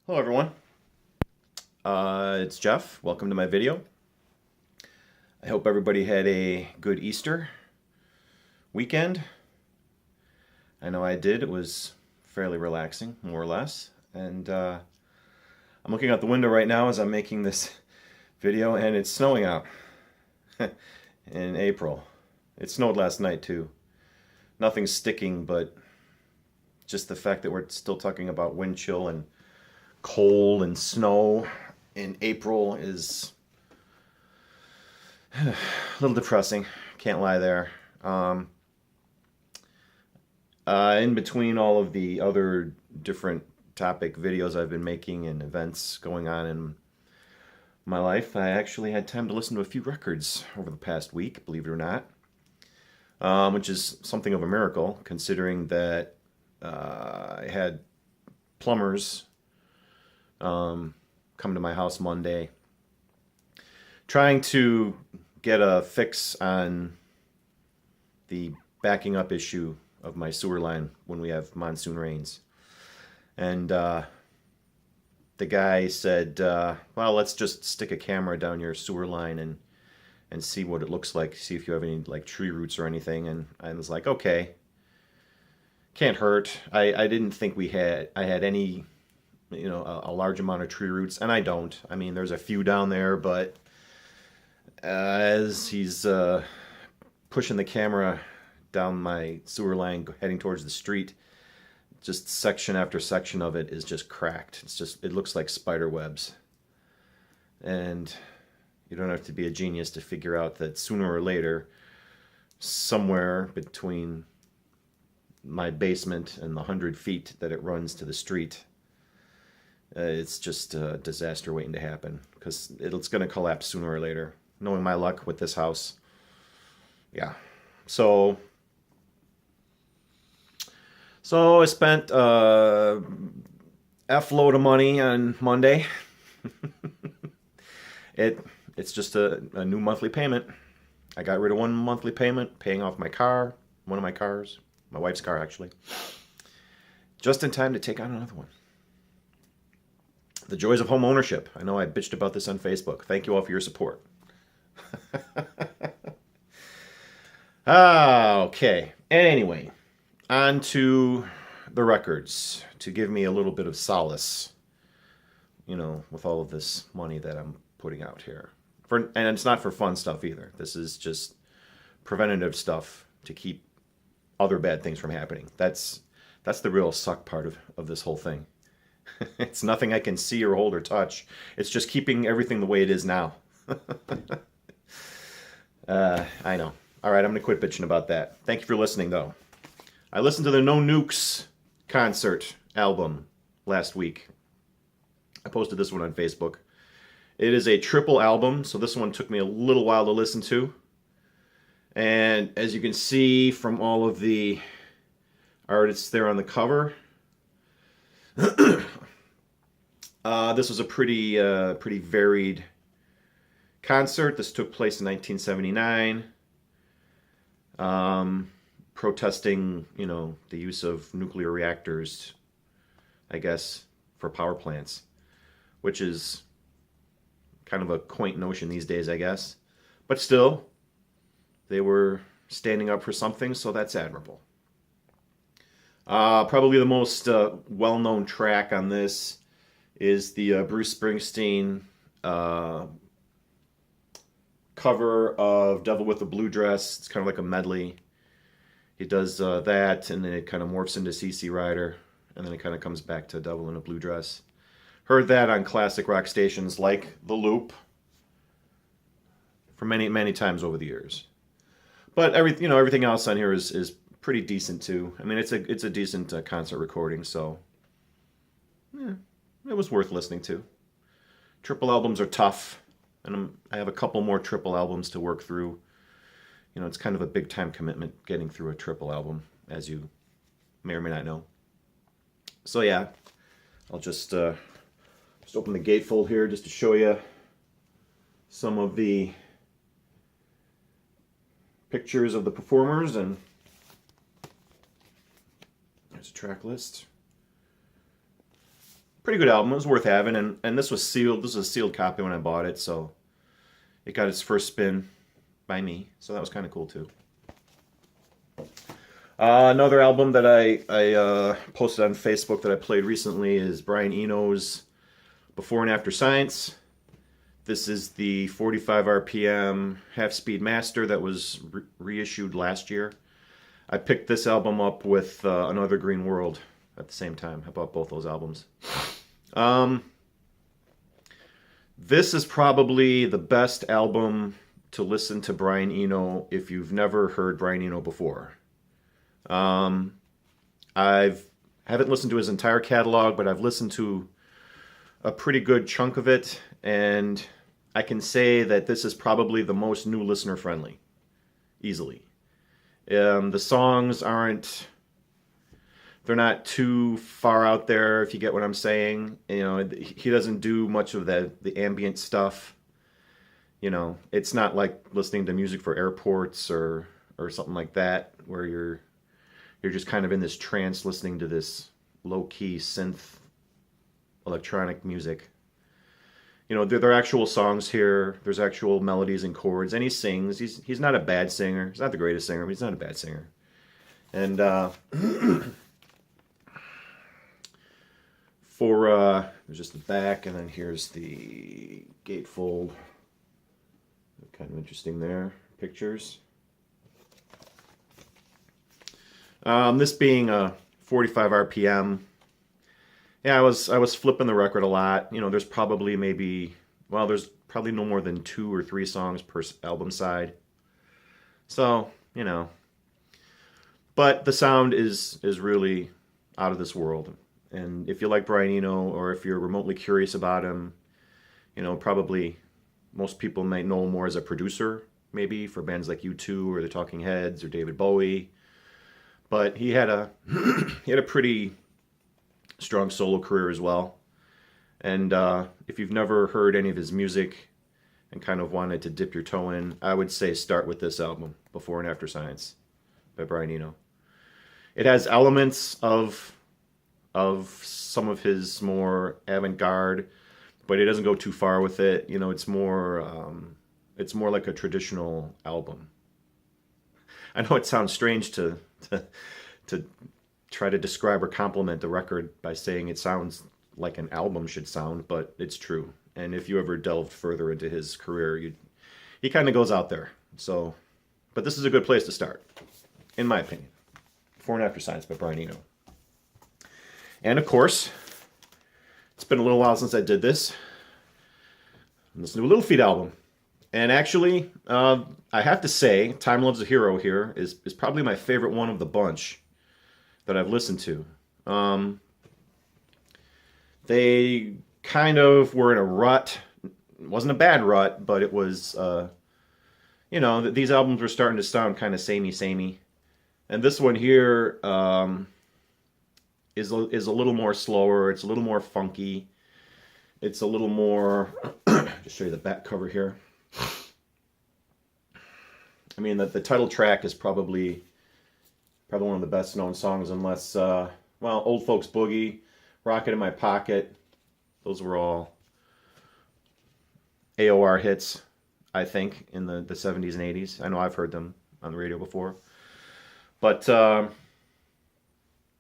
Hello everyone, it's Jeff. Welcome to my video. I hope everybody had a good Easter weekend. I know I did. It was fairly relaxing, more or less. And I'm looking out the window right now as I'm making this video, and it's snowing out in April. It snowed last night too. Nothing's sticking, but just the fact that we're still talking about wind chill and cold and snow in April is a little depressing. Can't lie there. In between all of the other different topic videos I've been making and events going on in my life, I actually had time to listen to a few records over the past week, believe it or not, which is something of a miracle considering that I had plumbers come to my house Monday trying to get a fix on the backing up issue of my sewer line when we have monsoon rains. And the guy said, well, let's just stick a camera down your sewer line and see what it looks like, see if you have any like tree roots or anything. And I was like, okay, can't hurt. I didn't think I had any, a large amount of tree roots, and I don't. I mean, there's a few down there, but as he's pushing the camera down my sewer line heading towards the street, just section after section of it is just cracked. It looks like spider webs. And you don't have to be a genius to figure out that sooner or later, somewhere between my basement and the 100 feet that it runs to the street, it's just a disaster waiting to happen because it's going to collapse sooner or later. Knowing my luck with this house. Yeah. So I spent F load of money on Monday. It's just a new monthly payment. I got rid of one monthly payment, paying off my car, one of my cars, my wife's car actually, just in time to take on another one. The joys of home ownership. I know I bitched about this on Facebook. Thank you all for your support. Okay. Anyway, on to the records to give me a little bit of solace, with all of this money that I'm putting out here. And it's not for fun stuff either. This is just preventative stuff to keep other bad things from happening. That's the real suck part of this whole thing. It's nothing I can see or hold or touch. It's just keeping everything the way it is now. I know. All right, I'm going to quit bitching about that. Thank you for listening, though. I listened to the No Nukes concert album last week. I posted this one on Facebook. It is a triple album, so this one took me a little while to listen to. And as you can see from all of the artists there on the cover, this was a pretty varied concert. This took place in 1979, protesting, the use of nuclear reactors, I guess, for power plants, which is kind of a quaint notion these days, I guess. But still, they were standing up for something, so that's admirable. Probably the most well-known track on this is the Bruce Springsteen cover of Devil with a Blue Dress. It's kind of like a medley. He does that, and then it kind of morphs into CC Rider, and then it kind of comes back to Devil in a Blue Dress. Heard that on classic rock stations like The Loop for many, many times over the years. But everything else on here is pretty decent too. I mean, it's a decent concert recording, so yeah, it was worth listening to. Triple albums are tough, and I have a couple more triple albums to work through. It's kind of a big time commitment getting through a triple album, as you may or may not know. So yeah, I'll just open the gatefold here just to show you some of the pictures of the performers, and there's a track list. pretty good album. It was worth having, and this was sealed. This was a sealed copy when I bought it, so it got its first spin by me. So that was kind of cool too. Another album that I posted on Facebook that I played recently is Brian Eno's Before and After Science. This is the 45 RPM half-speed master that was reissued last year. I picked this album up with Another Green World at the same time. I bought both those albums. This is probably the best album to listen to Brian Eno if you've never heard Brian Eno before. I haven't listened to his entire catalog, but I've listened to a pretty good chunk of it, and I can say that this is probably the most new listener friendly, easily. The songs they're not too far out there, if you get what I'm saying. You know, he doesn't do much of the ambient stuff. You know, it's not like listening to music for airports or something like that, where you're just kind of in this trance listening to this low-key synth electronic music. You know, there are actual songs here. There's actual melodies and chords, and he sings. He's not a bad singer. He's not the greatest singer, but he's not a bad singer. And there's just the back, and then here's the gatefold. Kind of interesting there. Pictures. This being a 45 RPM. Yeah, I was flipping the record a lot. You know, there's probably there's probably no more than 2 or 3 songs per album side. So, you know. But the sound is really out of this world. And if you like Brian Eno, or if you're remotely curious about him, you know, probably most people might know him more as a producer, maybe, for bands like U2 or the Talking Heads or David Bowie. But he had a pretty strong solo career as well. And if you've never heard any of his music and kind of wanted to dip your toe in, I would say start with this album, Before and After Science, by Brian Eno. It has elements of some of his more avant-garde, but it doesn't go too far with it. You know, it's more like a traditional album. I know it sounds strange to try to describe or compliment the record by saying it sounds like an album should sound, but it's true. And if you ever delved further into his career, he kind of goes out there. So, but this is a good place to start, in my opinion. Before and After Science by Brian Eno. And of course, it's been a little while since I did this. Listen to a Little Feat album. And actually, I have to say, Time Loves a Hero here is probably my favorite one of the bunch that I've listened to. They kind of were in a rut. It wasn't a bad rut, but it was, you know, these albums were starting to sound kind of samey. And this one here is a little more slower. It's a little more funky. It's a little more... just show you the back cover here. I mean, the title track is probably one of the best known songs, unless, Old Folks Boogie, Rocket in My Pocket. Those were all AOR hits, I think, in the 70s and 80s. I know I've heard them on the radio before. But,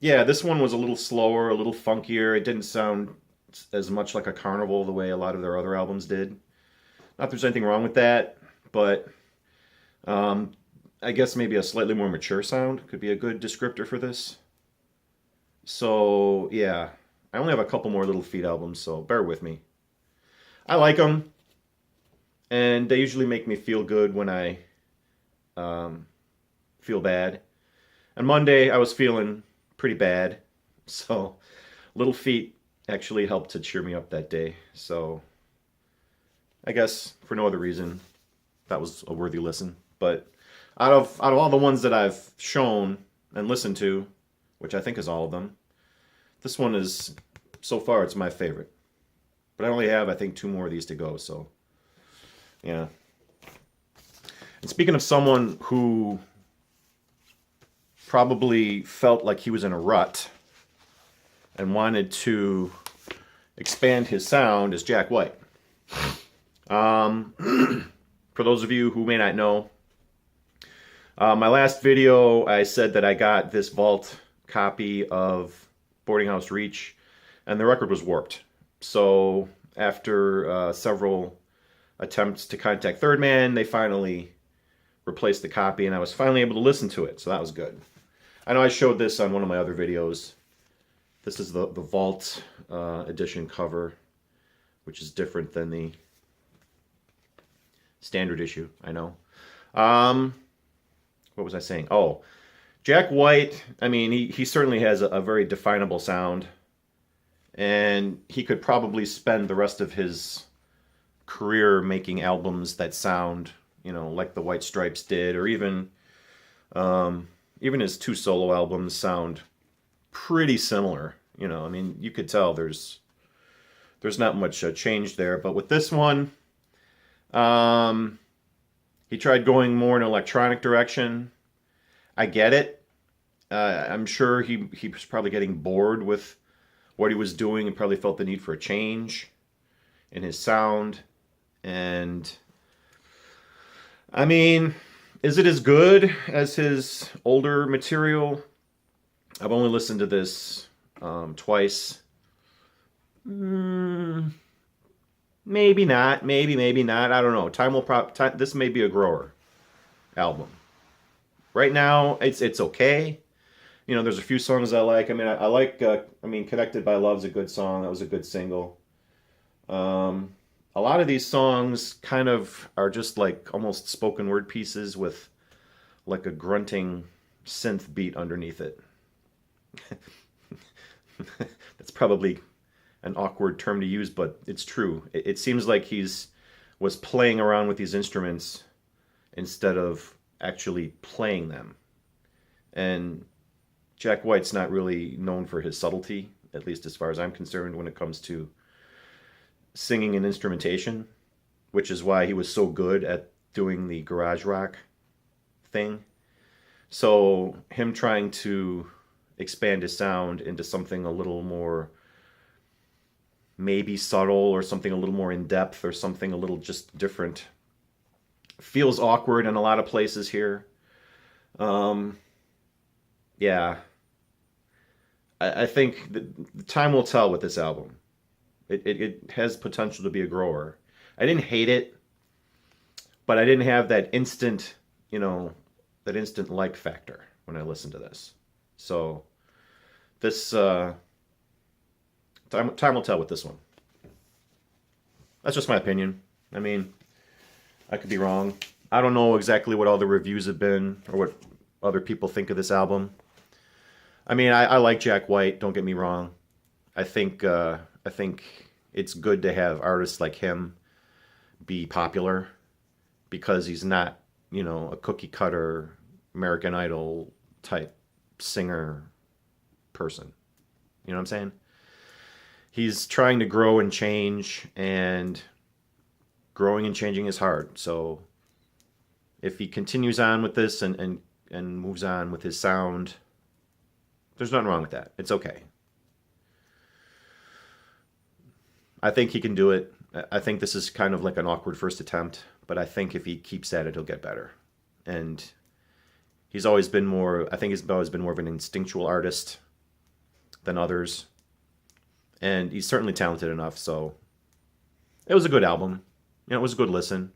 yeah, this one was a little slower, a little funkier. It didn't sound as much like a carnival the way a lot of their other albums did. Not that there's anything wrong with that, but I guess maybe a slightly more mature sound could be a good descriptor for this. So, yeah, I only have a couple more Little Feat albums, so bear with me. I like them, and they usually make me feel good when I feel bad. On Monday, I was feeling pretty bad, so Little Feat actually helped to cheer me up that day. So I guess for no other reason, that was a worthy listen. But out of all the ones that I've shown and listened to, which I think is all of them, this one is, so far, it's my favorite. But I only have, I think, 2 more of these to go, so yeah. And speaking of someone who probably felt like he was in a rut and wanted to expand his sound is Jack White. For those of you who may not know, my last video I said that I got this vault copy of Boarding House Reach, and the record was warped. So after several attempts to contact Third Man, they finally replaced the copy, and I was finally able to listen to it, so that was good. I know I showed this on one of my other videos. This is the Vault edition cover, which is different than the standard issue, I know. What was I saying? Oh, Jack White, I mean, he certainly has a very definable sound, and he could probably spend the rest of his career making albums that sound, you know, like the White Stripes did, or even his 2 solo albums sound pretty similar. You know, I mean, you could tell there's not much change there. But with this one, he tried going more in an electronic direction. I get it. I'm sure he was probably getting bored with what he was doing and probably felt the need for a change in his sound. And I mean, is it as good as his older material? I've only listened to this twice. Maybe not. Maybe not. I don't know. This may be a grower album. Right now, it's okay. You know, there's a few songs I like. I mean, I like. Connected by Love's a good song. That was a good single. A lot of these songs kind of are just like almost spoken word pieces with like a grunting synth beat underneath it. That's probably an awkward term to use, but it's true. It seems like was playing around with these instruments instead of actually playing them. And Jack White's not really known for his subtlety, at least as far as I'm concerned, when it comes to singing and instrumentation, which is why he was so good at doing the garage rock thing. So him trying to expand his sound into something a little more maybe subtle, or something a little more in depth, or something a little just different, feels awkward in a lot of places here. Yeah. I think the time will tell with this album. It has potential to be a grower. I didn't hate it, but I didn't have that instant, that instant like factor when I listened to this. So this time will tell with this one. That's just my opinion. I mean, I could be wrong. I don't know exactly what all the reviews have been or what other people think of this album. I mean, I like Jack White, don't get me wrong. I think it's good to have artists like him be popular, because he's not, a cookie cutter American Idol type singer person. You know what I'm saying? He's trying to grow and change, and growing and changing is hard. So if he continues on with this and moves on with his sound, there's nothing wrong with that. It's okay. I think he can do it. I think this is kind of like an awkward first attempt, but I think if he keeps at it, he'll get better. And he's always been more of an instinctual artist than others. And he's certainly talented enough, so it was a good album. It was a good listen.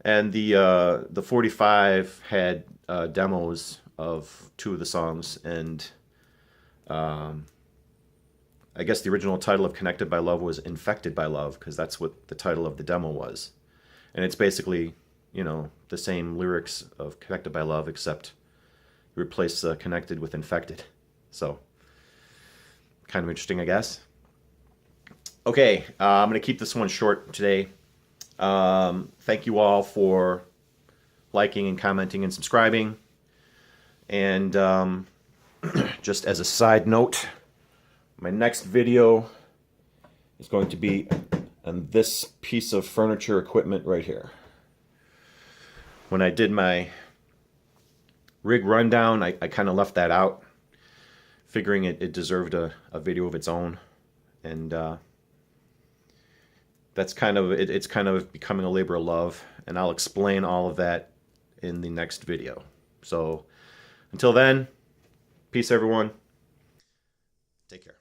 And the 45 had demos of 2 of the songs, and I guess the original title of Connected by Love was Infected by Love, because that's what the title of the demo was. And it's basically, the same lyrics of Connected by Love, except you replace connected with infected. So, kind of interesting, I guess. Okay, I'm going to keep this one short today. Thank you all for liking and commenting and subscribing. And just as a side note, my next video is going to be on this piece of furniture equipment right here. When I did my rig rundown, I kind of left that out, figuring it deserved a video of its own. And that's kind of it, it's kind of becoming a labor of love, and I'll explain all of that in the next video. So until then, peace everyone. Take care.